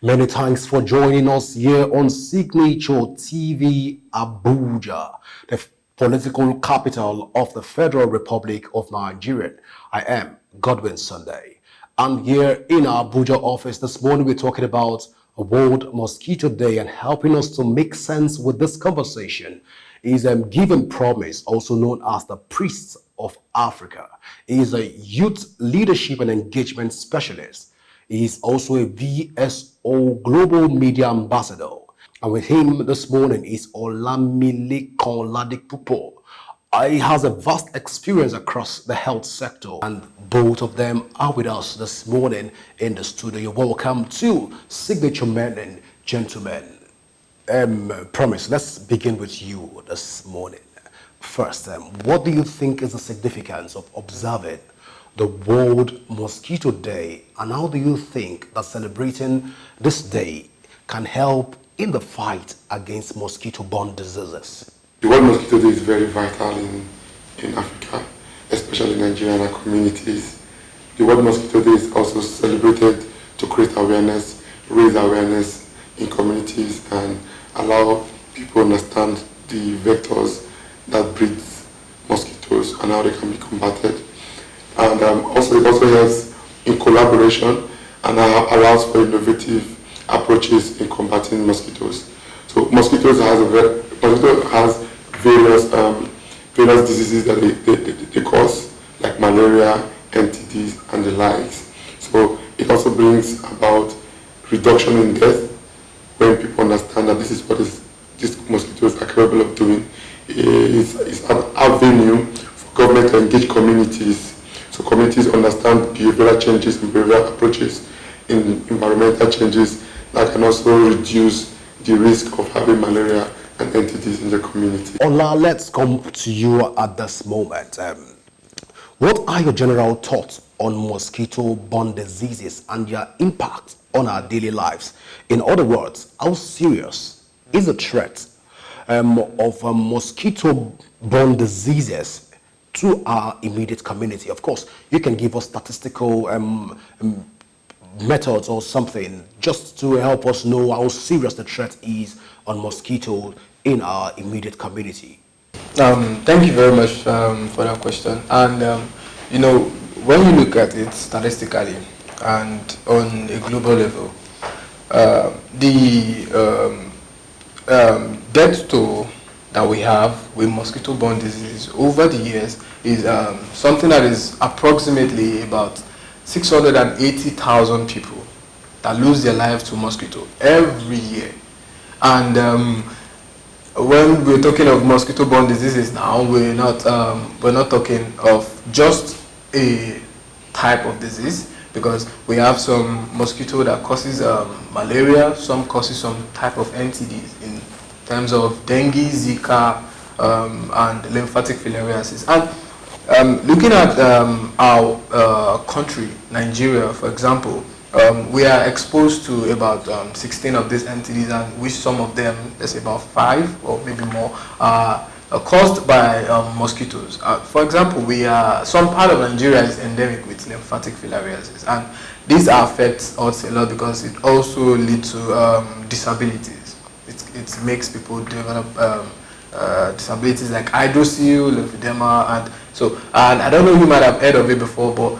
Many thanks for joining us here on Signature TV Abuja, the political capital of the Federal Republic of Nigeria. I am Godwin Sunday. And here in our Abuja office this morning, we're talking about a World Mosquito Day, and helping us to make sense with this conversation is Given Promise, also known as the Priest of Africa. He is a youth leadership and engagement specialist. He is also a VSO Global Media Ambassador. And with him this morning is Olamile Konladikpupo. He has a vast experience across the health sector, and both of them are with us this morning in the studio. You're welcome to Signature Men and Gentlemen. Promise, let's begin with you this morning. First, what do you think is the significance of observing the World Mosquito Day, and how do you think that celebrating this day can help in the fight against mosquito-borne diseases? The World Mosquito Day is very vital in Africa, especially in Nigeria and our communities. The World Mosquito Day is also celebrated to create awareness, raise awareness in communities, and allow people understand the vectors that breed mosquitoes and how they can be combated. And it also helps in collaboration and allows for innovative approaches in combating mosquitoes. So mosquito has various diseases that they cause, like malaria, NTDs, and the likes. So it also brings about reduction in death when people understand that this is what these mosquitoes are capable of doing. It's an avenue for government to engage communities, so communities understand behavioral changes and behavioral approaches in environmental changes that can also reduce the risk of having malaria and entities in the community. Ola, let's come to you at this moment. What are your general thoughts on mosquito-borne diseases and their impact on our daily lives? In other words, how serious is the threat of mosquito-borne diseases to our immediate community? Of course, you can give us statistical methods or something just to help us know how serious the threat is on mosquitoes in our immediate community. Thank you very much for that question. And when you look at it statistically and on a global level, the death toll that we have with mosquito-borne disease over the years is something that is approximately about 680,000 people that lose their lives to mosquito every year. And when we're talking of mosquito-borne diseases now, we're not talking of just a type of disease, because we have some mosquito that causes malaria, some causes some type of NTDs in terms of dengue, Zika, and lymphatic filariasis. And looking at our country, Nigeria, for example, we are exposed to about 16 of these entities, and which some of them, let's say about 5 or maybe more, are caused by mosquitoes. For example, some part of Nigeria is endemic with lymphatic filariasis, and this affects us a lot because it also leads to disabilities. It makes people develop disabilities like hydrocele, lymphedema, and I don't know, you might have heard of it before, but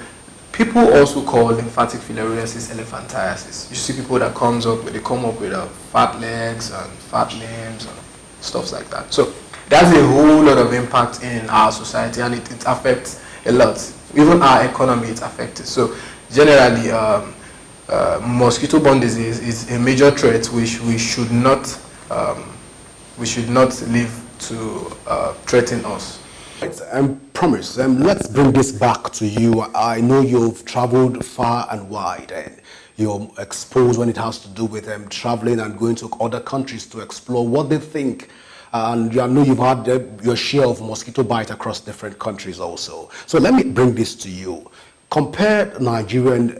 people also call lymphatic filariasis elephantiasis. You see people that come up with fat legs and fat limbs and stuff like that. So that's a whole lot of impact in our society, and it affects a lot. Even our economy is affected. So generally, mosquito-borne disease is a major threat which we should not leave to threaten us. Promise, let's bring this back to you. I know you've traveled far and wide, and you're exposed when it has to do with traveling and going to other countries to explore what they think. And I know you've had your share of mosquito bite across different countries also. So let me bring this to you. Compare Nigerian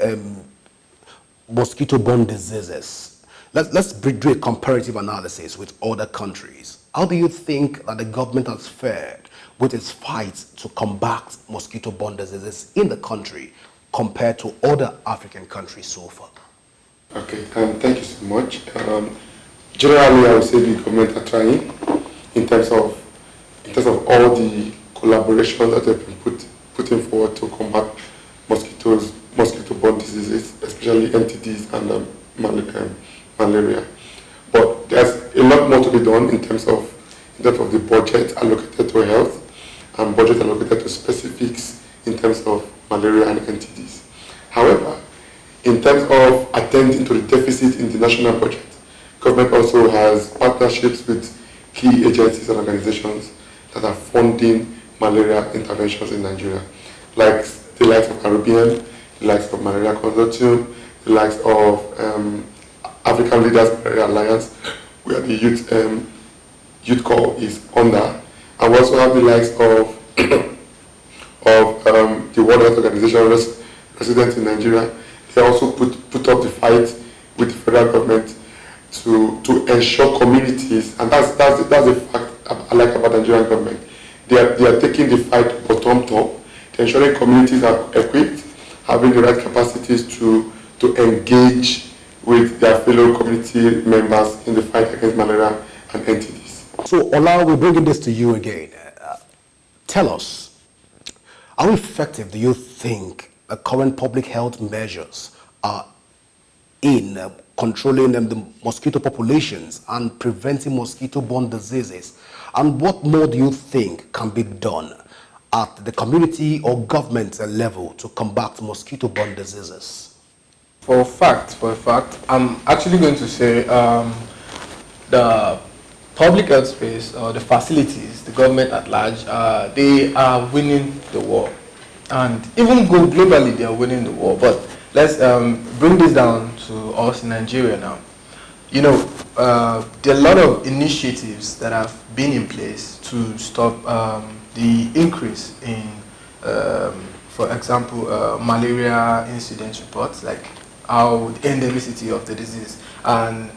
mosquito-borne diseases. Let's do a comparative analysis with other countries. How do you think that the government has fared with its fight to combat mosquito-borne diseases in the country compared to other African countries so far? Okay, thank you so much. Generally, I would say the government are trying in terms of all the collaboration that have been putting forward to combat mosquito-borne diseases, especially NTDs and malaria. But there's a lot more to be done in terms of the budget allocated to health and budget allocated to specifics in terms of malaria and NTDs. However, in terms of attending to the deficit in the national budget, government also has partnerships with key agencies and organizations that are funding malaria interventions in Nigeria, like the likes of Caribbean, the likes of Malaria Consortium, the likes of African Leaders Malaria Alliance, where the youth corps is under, and we also have the likes of the World Health Organization residents in Nigeria. They also put up the fight with the federal government to ensure communities, and that's the fact I like about the Nigerian government. They are taking the fight bottom top, ensuring communities are equipped, having the right capacities to engage with their fellow community members in the fight against malaria and NTDs. So, Ola, we're bringing this to you again. Tell us, how effective do you think current public health measures are in controlling the mosquito populations and preventing mosquito-borne diseases? And what more do you think can be done at the community or government level to combat mosquito-borne diseases? For a fact, I'm actually going to say the public health space or the facilities, the government at large, they are winning the war. And even globally, they are winning the war. But let's bring this down to us in Nigeria now. You know, there are a lot of initiatives that have been in place to stop the increase in, for example, malaria incidence reports, like how the endemicity of the disease. And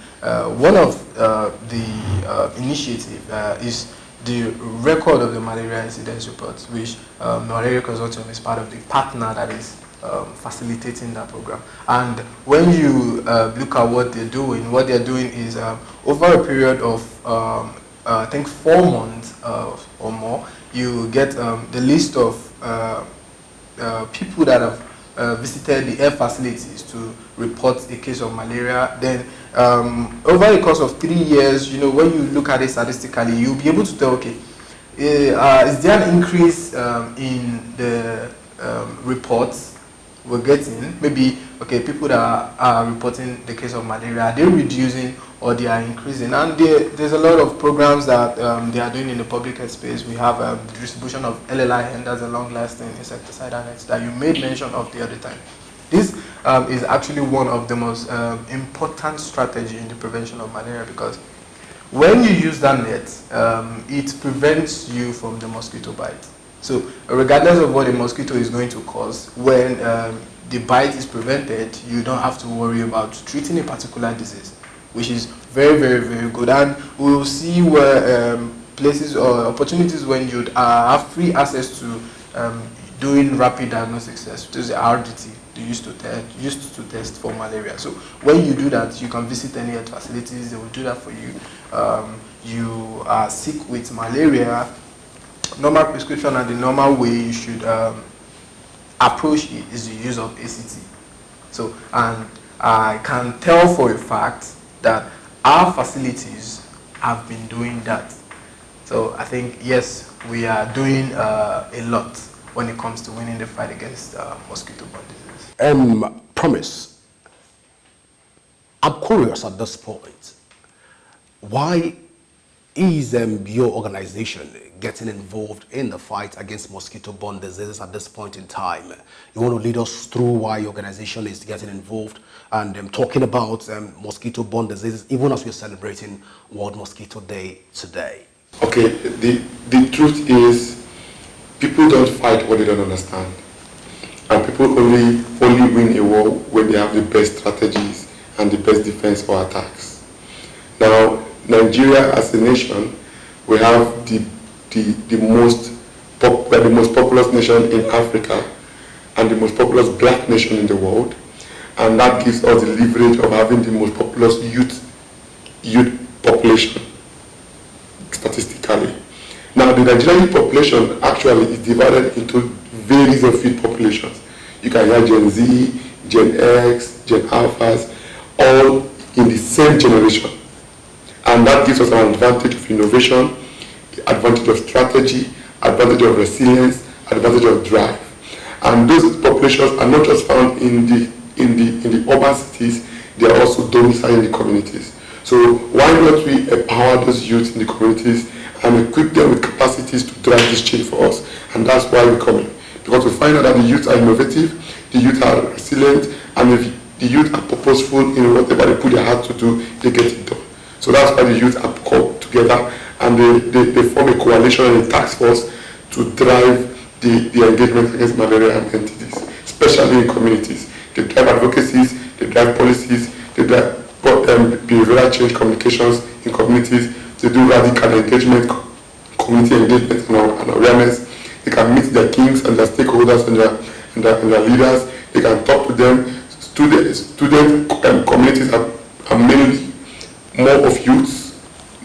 one of the initiative is the record of the malaria incidence reports, which Malaria Consortium is part of the partner that is facilitating that program. And when you look at what they're doing is over a period of I think 4 months or more, you get the list of people that have visited the air facilities to report a case of malaria. Then over the course of 3 years, you know, when you look at it statistically, you'll be able to tell, okay, is there an increase in the reports we're getting? Maybe, okay, people that are reporting the case of malaria, are they reducing or they are increasing? And there's a lot of programs that they are doing in the public health space. We have the distribution of LLIN, that's a long-lasting insecticide annex that you made mention of the other time. This is actually one of the most important strategy in the prevention of malaria, because when you use that net, it prevents you from the mosquito bite. So regardless of what a mosquito is going to cause, when the bite is prevented, you don't have to worry about treating a particular disease, which is very, very, very good. And we'll see where places or opportunities when you have free access to doing rapid diagnostic tests, which is the RDT. They used to test for malaria. So when you do that, you can visit any health facilities. They will do that for you. You are sick with malaria, normal prescription and the normal way you should approach it is the use of ACT. So, and I can tell for a fact that our facilities have been doing that. So I think, yes, we are doing a lot when it comes to winning the fight against mosquito-borne disease. Promise, I'm curious at this point. Why is your organization getting involved in the fight against mosquito-borne diseases at this point in time? You want to lead us through why your organization is getting involved and talking about mosquito-borne diseases, even as we're celebrating World Mosquito Day today? Okay, the truth is, people don't fight what they don't understand, and people only win a war when they have the best strategies and the best defense or attacks. Now, Nigeria as a nation, we have the most populous nation in Africa and the most populous black nation in the world. and that gives us the leverage of having the most populous youth population statistically. Now, the Nigerian youth population actually is divided into various of youth populations. You can hear Gen Z, Gen X, Gen Alphas, all in the same generation. And that gives us an advantage of innovation, advantage of strategy, advantage of resilience, advantage of drive. And those populations are not just found in the urban cities, they are also domiciled in the communities. So why not we empower those youths in the communities and equip them with capacities to drive this change for us? And that's why we're coming. Because we find out that the youth are innovative, the youth are resilient, and if the youth are purposeful in whatever they put their heart to do, they get it done. So that's why the youth are called together and they form a coalition and a task force to drive the engagement against malaria and entities, especially in communities. They drive advocacies, they drive policies, they drive behavioral change communications in communities, they do radical engagement, community engagement and awareness. They can meet their kings and their stakeholders and their leaders. They can talk to them. Student communities are mainly more of youths.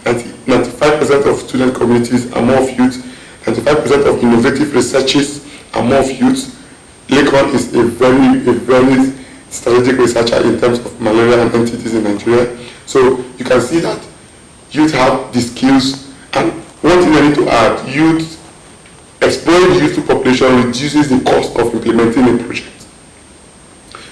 95% of student communities are more of youth. 95% of innovative researchers are more of youth. Lakon is a very strategic researcher in terms of malaria and entities in Nigeria. So you can see that youth have the skills. And one thing I need to add, exploring the youth population reduces the cost of implementing a project,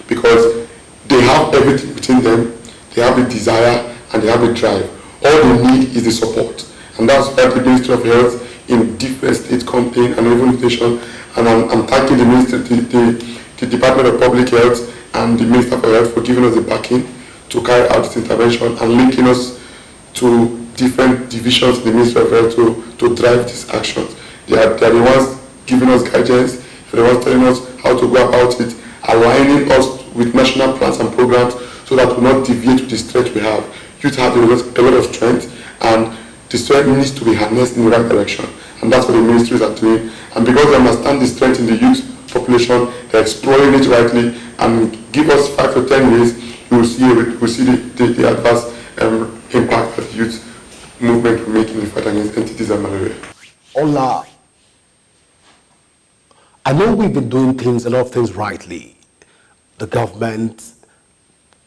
because they have everything within them. They have the desire and they have the drive. All they need is the support. And that's why the Ministry of Health in different states campaign and invitation. And I'm thanking the Ministry, the Department of Public Health and the Minister for Health for giving us the backing to carry out this intervention and linking us to different divisions in the Ministry of Health to drive these actions. They are the ones giving us guidance, they're the ones telling us how to go about it, aligning us with national plans and programs so that we not deviate to the strength we have. Youth have a lot of strength, and the strength needs to be harnessed in the right direction. And that's what the ministries are doing. And because they understand the strength in the youth population, they're exploring it rightly, and give us 5 to 10 years, you will see the adverse impact that the youth movement will make in the fight against entities and malaria. Ola, I know we've been doing a lot of things rightly. The government,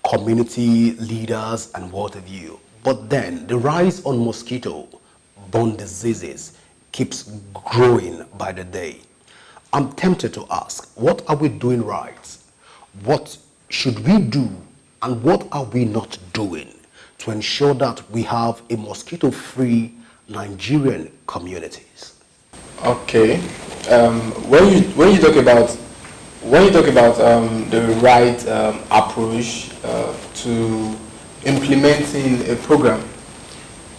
community leaders, and what have you. But then the rise on mosquito-borne diseases keeps growing by the day. I'm tempted to ask, what are we doing right? What should we do, and what are we not doing to ensure that we have a mosquito-free Nigerian communities? Okay. When you talk about the right approach to implementing a program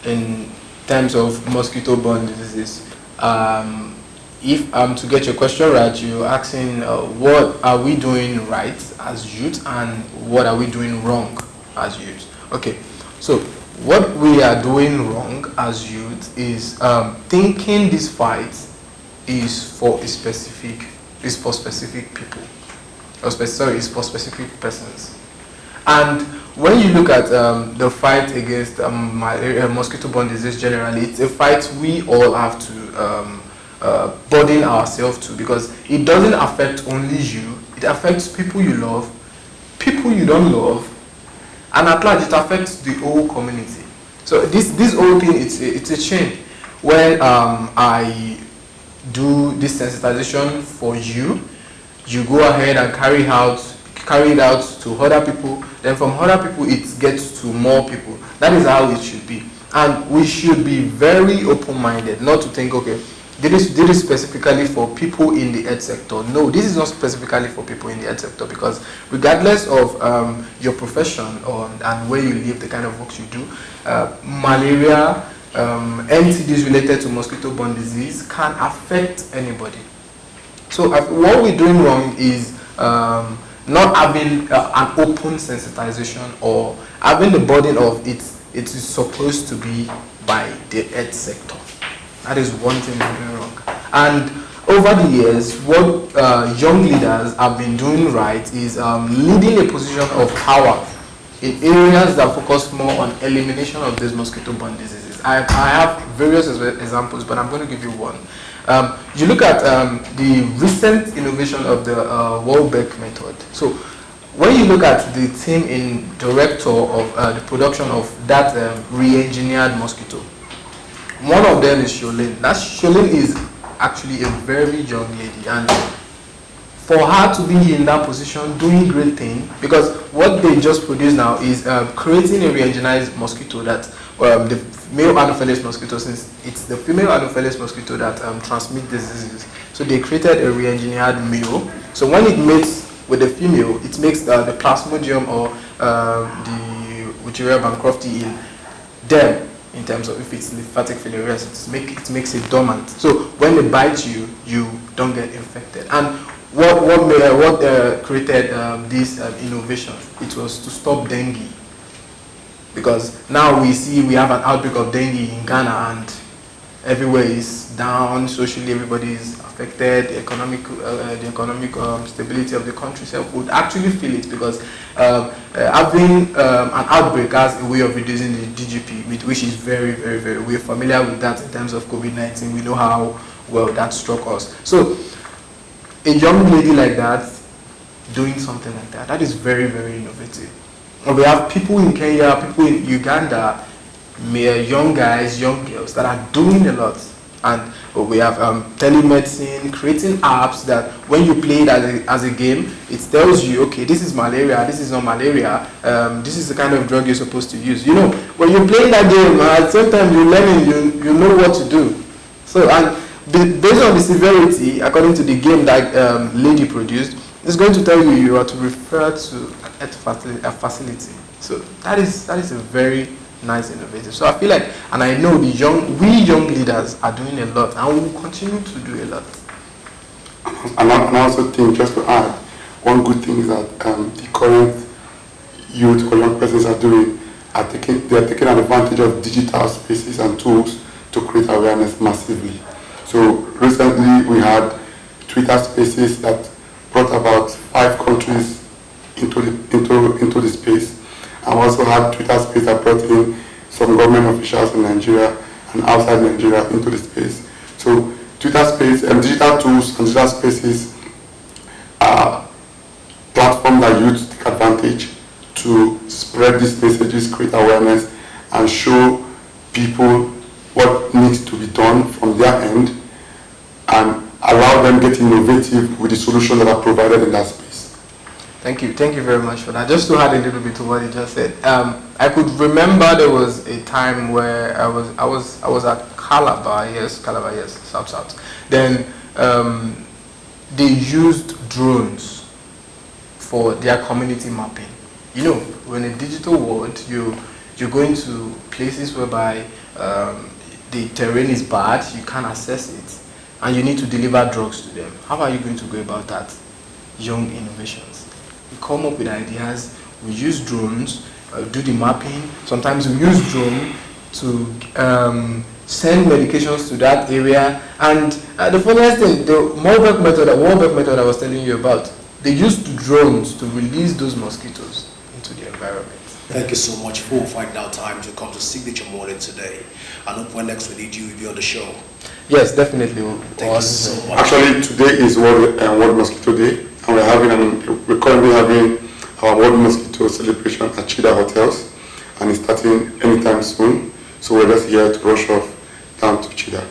in terms of mosquito-borne diseases, if I'm to get your question right, you're asking what are we doing right as youth and what are we doing wrong as youth. Okay, so what we are doing wrong as youth is thinking this fight is for specific people, is for specific persons. And when you look at the fight against mosquito-borne disease generally, it's a fight we all have to burden ourselves to, because it doesn't affect only you, it affects people you love, people you don't love, and at large it affects the whole community. So this whole thing, it's a chain. When I do this sensitization for you, you go ahead and carry it out to other people, then from other people it gets to more people. That is how it should be. And we should be very open-minded, not to think, okay, this is specifically for people in the health sector. No, this is not specifically for people in the health sector, because regardless of your profession and where you live, the kind of work you do, malaria, entities related to mosquito-borne disease can affect anybody. So what we're doing wrong is not having an open sensitization, or having the burden of it is supposed to be by the health sector. That is one thing we're doing wrong. And over the years, what young leaders have been doing right is leading a position of power in areas that focus more on elimination of these mosquito-borne diseases. I have various examples, but I'm going to give you one. You look at the recent innovation of the Wahlbeck method. So when you look at the team in director of the production of that re-engineered mosquito, one of them is Sholin. That Sholin is actually a very young lady, and for her to be in that position doing great thing, because what they just produced now is creating a re-engineered mosquito that the male Anopheles mosquito, since it's the female Anopheles mosquito that transmit diseases, so they created a re-engineered male. So when it mates with the female, it makes the plasmodium or the Wucheria bancrofti in them, in terms of if it's lymphatic filariasis, it makes it dormant. So when they bite you, you don't get infected. And what created this innovation? It was to stop dengue, because now we have an outbreak of dengue in Ghana, and everywhere is down socially. Everybody is affected. The economic stability of the country itself would actually feel it, because having an outbreak has a way of reducing the GDP, which is very, very, very. We're familiar with that in terms of COVID-19. We know how well that struck us. So a young lady like that doing something like that, that is very, very innovative. And we have people in Kenya, people in Uganda, young guys, young girls that are doing a lot. And we have telemedicine, creating apps that when you play it as a game, it tells you, okay, this is malaria, this is not malaria, this is the kind of drug you're supposed to use. You know, when you're playing that game, at the same time you're learning, you know what to do. So, and based on the severity, according to the game that lady produced, it's going to tell you you are to refer to a facility. So that is a very nice innovative. So I feel like, and I know we young leaders are doing a lot, and we will continue to do a lot. And I also think, just to add, one good thing is that the current youth or young persons are doing, they are taking advantage of digital spaces and tools to create awareness massively. So recently we had Twitter spaces that brought about 5 countries into the space. And we also had Twitter space that brought in some government officials in Nigeria and outside Nigeria into the space. So Twitter space and digital tools and digital spaces are platforms that youth take advantage to spread these messages, create awareness, and show people what needs to be done from their end, and allow them to get innovative with the solutions that are provided in that space. Thank you very much for that. Just to add a little bit to what you just said, I could remember there was a time where I was at Calabar, yes, South. Then they used drones for their community mapping. You know, when in a digital world, you're going to places whereby the terrain is bad, you can't access it, and you need to deliver drugs to them. How are you going to go about that? Young innovations. We come up with ideas, we use drones, do the mapping. Sometimes we use drone to send medications to that area. And the funniest thing, the Wahlbeck method I was telling you about, they used drones to release those mosquitoes into the environment. Thank you so much for finding out time to come to Signature Morning today. I hope when next we need you, will be on the show. Yes, definitely. Thank you so much. Actually, today is World Mosquito Day, and we're currently having our World Mosquito celebration at Chida Hotels, and it's starting anytime soon. So we're just here to rush off down to Chida.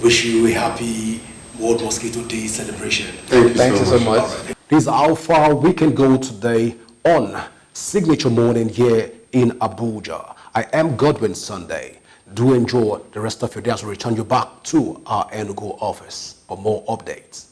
Wish you a happy World Mosquito Day celebration. Thank you so much. Right. This is how far we can go today on Signature Morning here in Abuja. I am Godwin Sunday. Do enjoy the rest of your day as we return you back to our Enugu office for more updates.